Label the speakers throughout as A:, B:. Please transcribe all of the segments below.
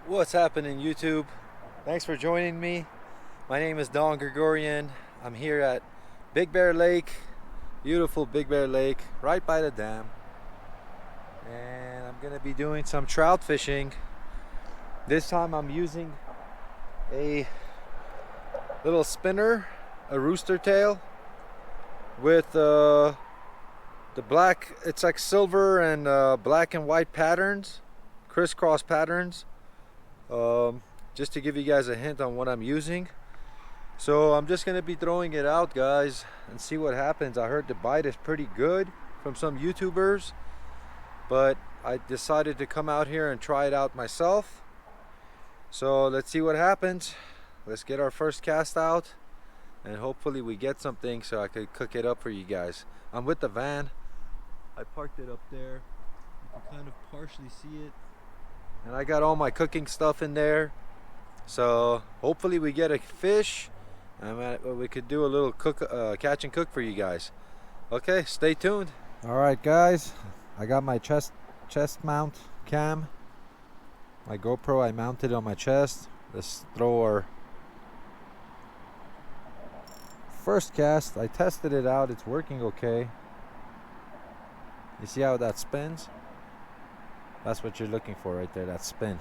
A: What's happening, YouTube? Thanks for joining me. My name is Don Gregorian. I'm here at Big Bear Lake, beautiful Big Bear Lake, right by the dam. And I'm gonna be doing some trout fishing. This time I'm using a little spinner, a Rooster Tail, with the black, it's like silver and black and white patterns, crisscross patterns. Just to give you guys a hint on what I'm using. So I'm just gonna be throwing it out, guys, and see what happens. I heard the bite is pretty good from some YouTubers, but I decided to come out here and try it out myself. So let's see what happens. Let's get our first cast out, and hopefully we get something so I could cook it up for you guys. I'm with the van. I parked it up there. You can kind of partially see it. And I got all my cooking stuff in there. So hopefully we get a fish and we could do a little catch and cook for you guys. Okay, stay tuned. All right, guys, I got my chest mount cam. My GoPro, I mounted on my chest. Let's throw our first cast. I tested it out. It's working okay. You see how that spins? That's what you're looking for right there, that spin.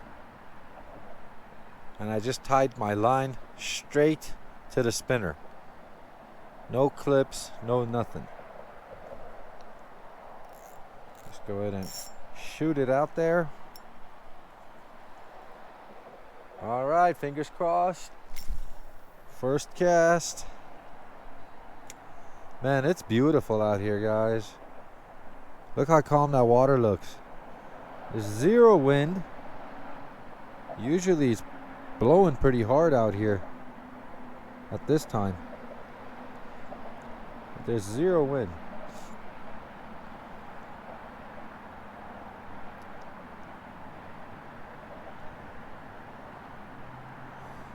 A: And I just tied my line straight to the spinner. No clips, no nothing. Just go ahead and shoot it out there. All right, fingers crossed. First cast. Man, it's beautiful out here, guys. Look how calm that water looks. There's zero wind. Usually it's blowing pretty hard out here at this time. But there's zero wind.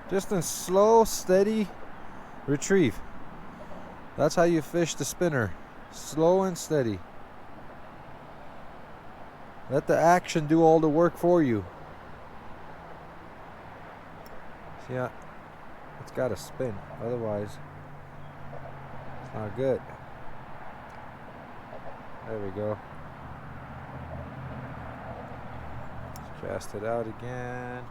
A: Just a slow, steady retrieve. That's how you fish the spinner. Slow and steady. Let the action do all the work for you. See, it's got to spin, otherwise it's not good. There we go. Let's cast it out again.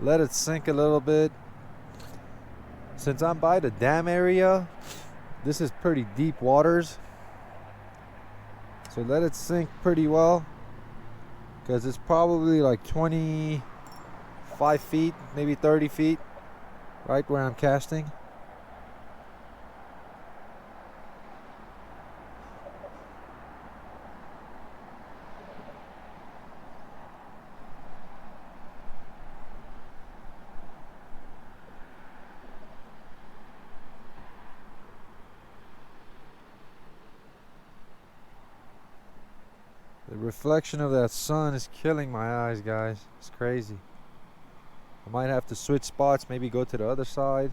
A: Let it sink a little bit. Since I'm by the dam area, this is pretty deep waters. So let it sink pretty well, because it's probably like 25 feet, maybe 30 feet, right where I'm casting. The reflection of that sun is killing my eyes, guys. It's crazy. I might have to switch spots, maybe go to the other side.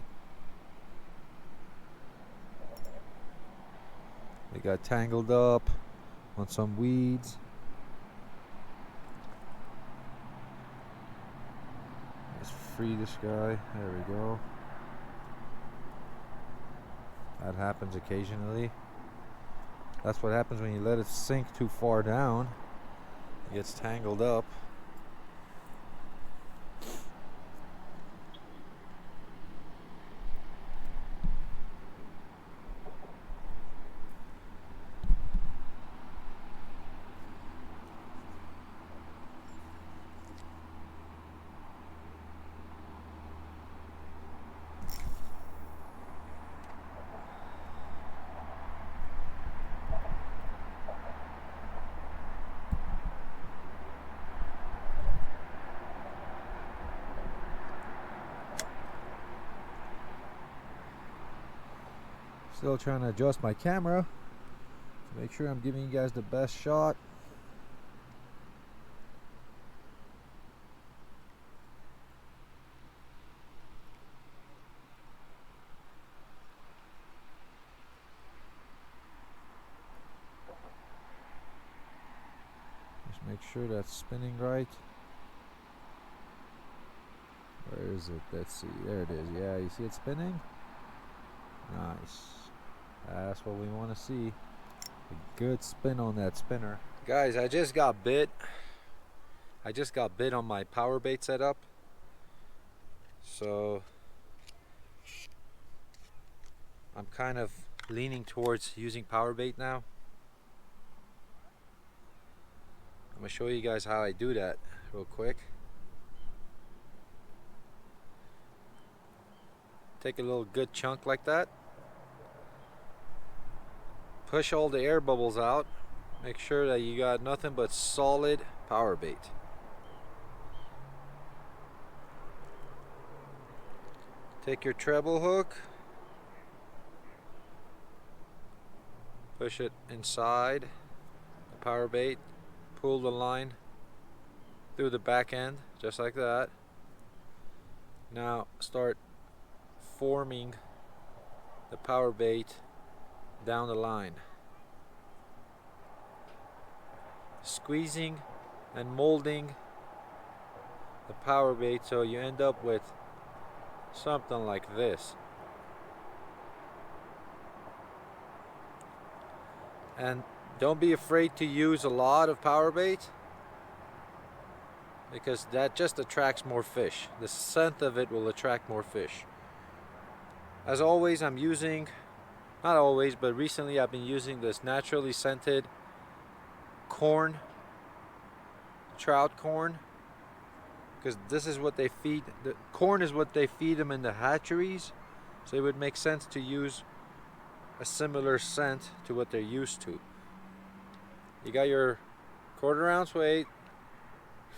A: They got tangled up on some weeds. Let's free this guy. There we go. That happens occasionally. That's what happens when you let it sink too far down. It gets tangled up. Still trying to adjust my camera to make sure I'm giving you guys the best shot. Make sure that's spinning right. Where is it? Let's see. There it is. Yeah, you see it spinning? Nice. That's what we want to see. A good spin on that spinner. Guys, I just got bit. I just got bit on my power bait setup. So I'm kind of leaning towards using power bait now. I'm gonna show you guys how I do that real quick. Take a little good chunk like that. Push all the air bubbles out. Make sure that you got nothing but solid power bait. Take your treble hook. Push it inside the power bait. Pull the line through the back end, just like that. Now start forming the power bait down the line, squeezing and molding the power bait so you end up with something like this. And don't be afraid to use a lot of power bait, because that just attracts more fish. The scent of it will attract more fish. As always, I'm using, not always, but recently I've been using this naturally scented corn, trout corn, because this is what they feed. The corn is what they feed them in the hatcheries, so it would make sense to use a similar scent to what they're used to. You got your 1/4 ounce weight,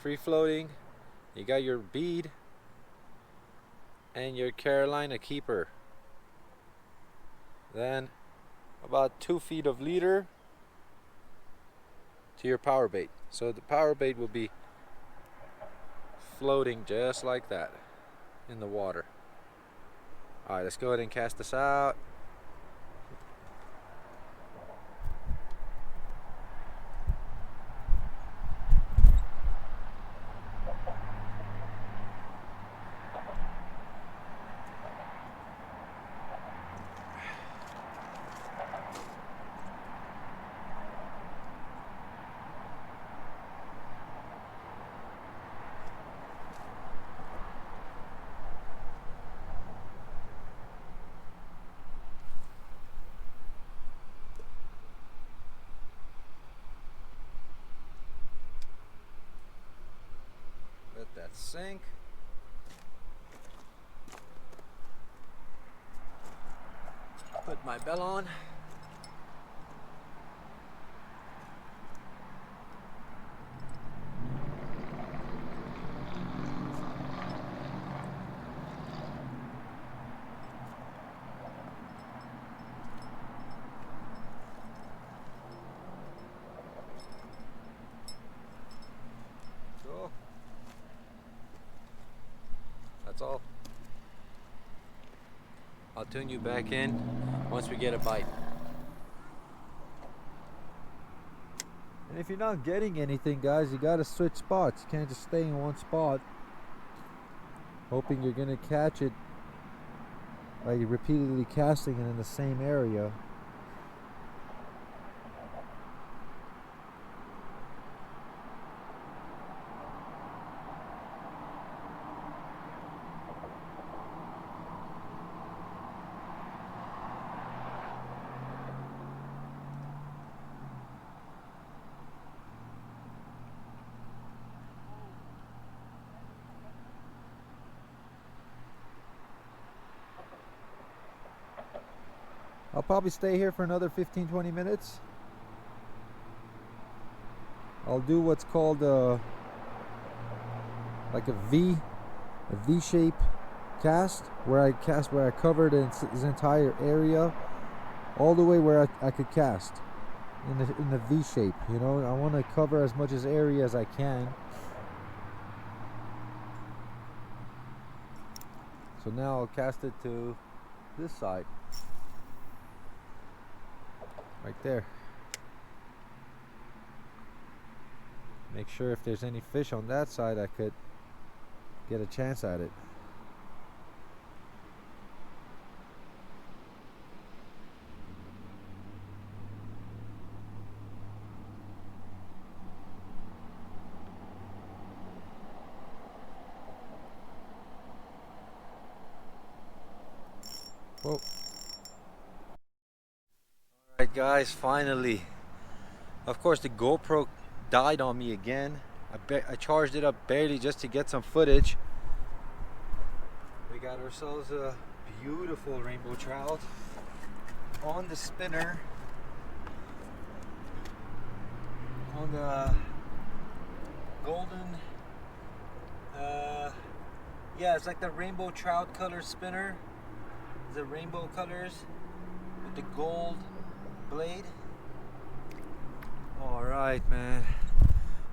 A: free floating. You got your bead and your Carolina keeper. Then about 2 feet of leader to your power bait. So the power bait will be floating just like that in the water. Alright, let's go ahead and cast this out. Let that sink. Put my bell on. Go. That's all. I'll tune you back in once we get a bite. And if you're not getting anything, guys, you gotta switch spots. You can't just stay in one spot hoping you're gonna catch it by repeatedly casting it in the same area. I'll probably stay here for another 15-20 minutes. I'll do what's called like a V-shape cast, where I covered this entire area all the way where I could cast in the V shape. You know, I want to cover as much area as I can. So now I'll cast it to this side. Right there. Make sure if there's any fish on that side, I could get a chance at it. Whoa. Alright guys, finally. Of course the GoPro died on me again. I charged it up barely just to get some footage. We got ourselves a beautiful rainbow trout on the spinner, on the golden, yeah, it's like the rainbow trout color spinner. The rainbow colors with the gold blade. All right, man,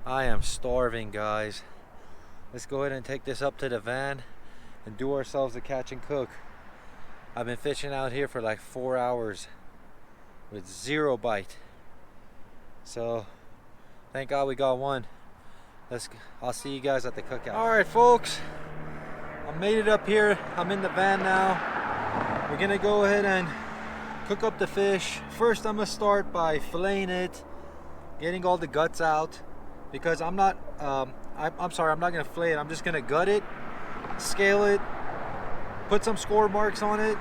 A: I am starving, guys. Let's go ahead and take this up to the van and do ourselves a catch and cook. I've been fishing out here for like 4 hours with zero bite, so thank God we got one. I'll see you guys at the cookout. All right, folks, I made it up here. I'm in the van now. We're gonna go ahead and cook up the fish. First, I'm gonna start by filleting it, getting all the guts out, because I'm not gonna fillet it. I'm just gonna gut it, scale it, put some score marks on it,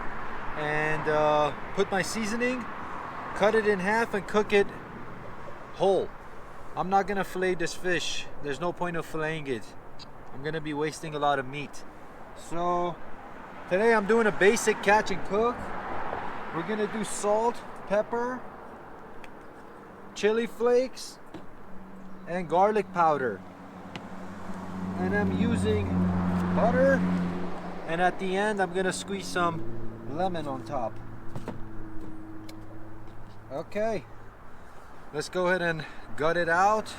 A: and put my seasoning, cut it in half, and cook it whole. I'm not gonna fillet this fish. There's no point of filleting it. I'm gonna be wasting a lot of meat. So today I'm doing a basic catch and cook. We're gonna do salt, pepper, chili flakes, and garlic powder. And I'm using butter, and at the end I'm gonna squeeze some lemon on top. Okay, let's go ahead and gut it out.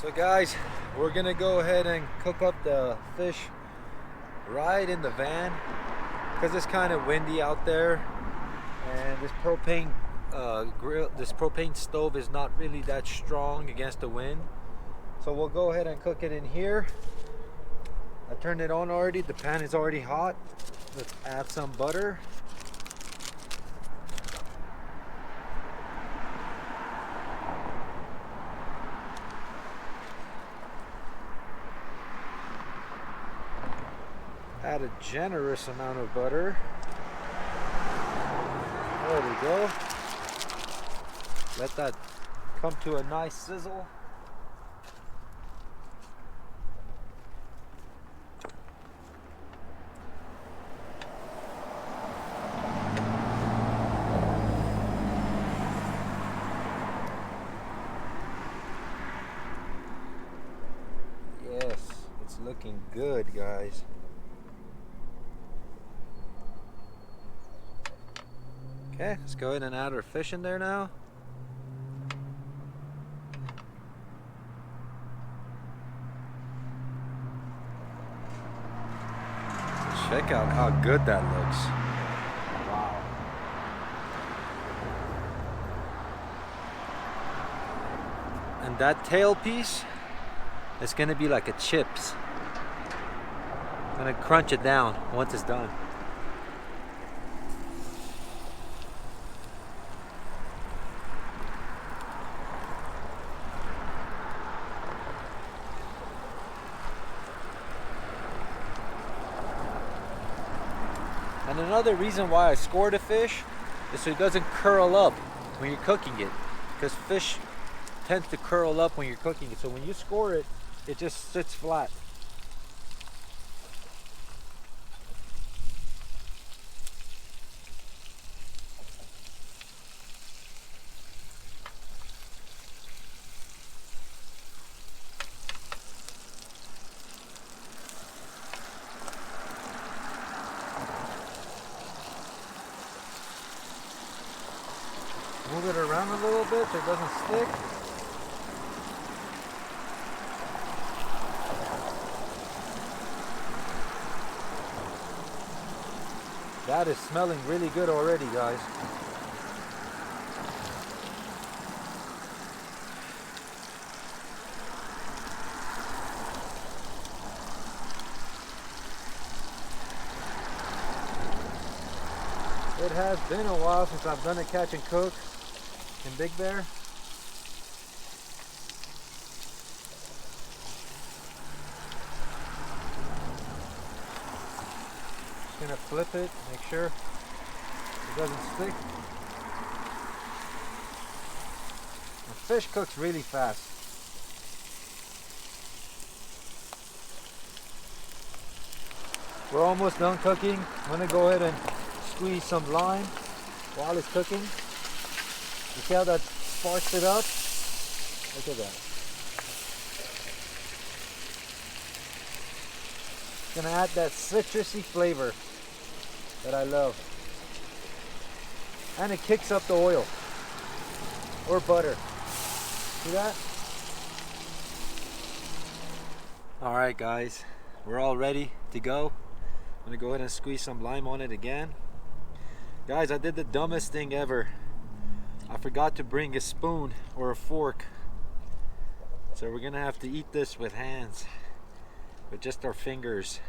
A: So guys, we're gonna go ahead and cook up the fish right in the van because it's kind of windy out there, and this propane this propane stove is not really that strong against the wind. So we'll go ahead and cook it in here. I turned it on already. The pan is already hot. Let's add some butter. Add a generous amount of butter. There we go. Let that come to a nice sizzle. Yes, it's looking good, guys. Okay, let's go ahead and add our fish in there now. Check out how good that looks. Wow. And that tail piece is gonna be like a chips. I'm gonna crunch it down once it's done. And another reason why I score the fish is so it doesn't curl up when you're cooking it, because fish tends to curl up when you're cooking it. So when you score it, it just sits flat. Move it around a little bit so it doesn't stick. That is smelling really good already, guys. It has been a while since I've done a catch and cook in Big Bear. Just gonna flip it, make sure it doesn't stick. The fish cooks really fast. We're almost done cooking. I'm gonna go ahead and squeeze some lime while it's cooking. You see how that sparks it up? Look at that. It's gonna add that citrusy flavor that I love. And it kicks up the oil or butter. See that? All right, guys, we're all ready to go. I'm gonna go ahead and squeeze some lime on it again. Guys, I did the dumbest thing ever. I forgot to bring a spoon or a fork. So we're gonna have to eat this with hands, with just our fingers.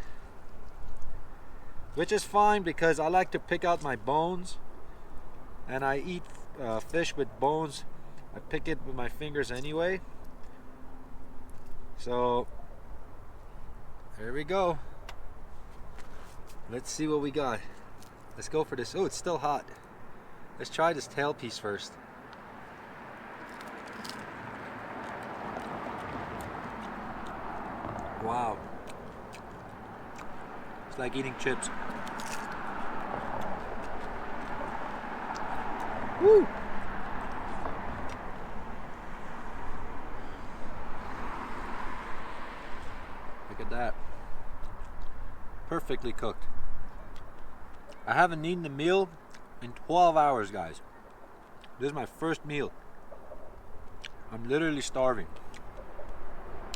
A: Which is fine because I like to pick out my bones, and I eat fish with bones. I pick it with my fingers anyway. So there we go. Let's see what we got. Let's go for this. Oh, it's still hot. Let's try this tail piece first. Wow. It's like eating chips. Woo! Look at that. Perfectly cooked. I haven't eaten a meal in 12 hours, guys. This is my first meal. I'm literally starving.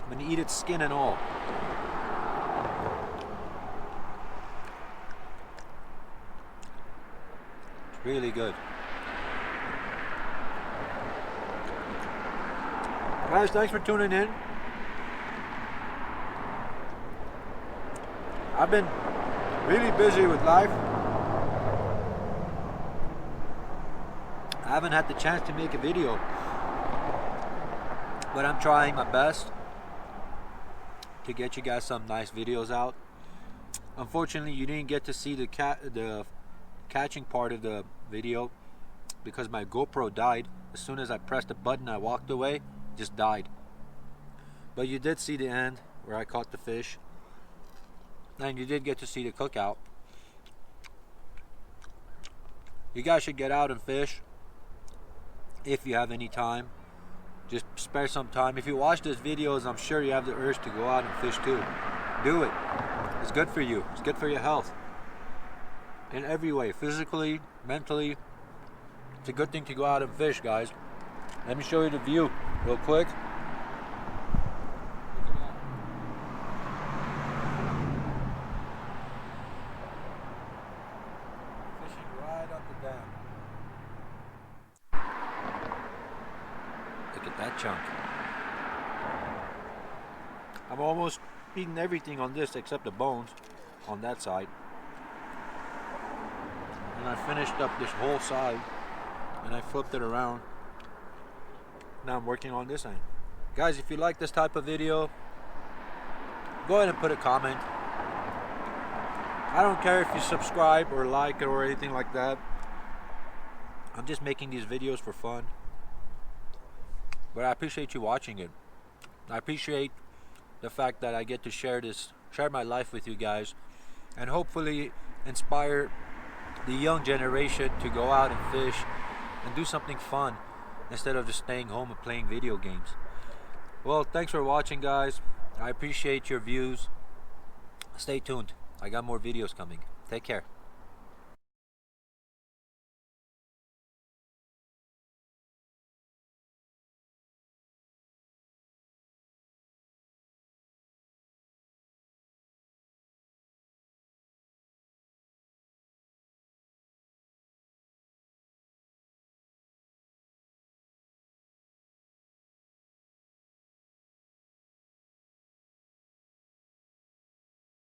A: I'm gonna eat its skin and all. It's really good. Guys, thanks for tuning in. I've been really busy with life. I haven't had the chance to make a video, but I'm trying my best to get you guys some nice videos out. Unfortunately, you didn't get to see the catching part of the video because my GoPro died. As soon as I pressed the button, I walked away, it just died. But you did see the end where I caught the fish. And you did get to see the cookout. You guys should get out and fish if you have any time. Just spare some time. If you watch these videos, I'm sure you have the urge to go out and fish too. Do it. It's good for you. It's good for your health. In every way, physically, mentally. It's a good thing to go out and fish, guys. Let me show you the view real quick. Look at that chunk. I'm almost eating everything on this except the bones on that side. And I finished up this whole side and I flipped it around. Now I'm working on this end. Guys, if you like this type of video, go ahead and put a comment. I don't care if you subscribe or like it or anything like that. I'm just making these videos for fun. But I appreciate you watching it. I appreciate the fact that I get to share my life with you guys, and hopefully inspire the young generation to go out and fish and do something fun instead of just staying home and playing video games. Well, thanks for watching, guys. I appreciate your views. Stay tuned. I got more videos coming. Take care.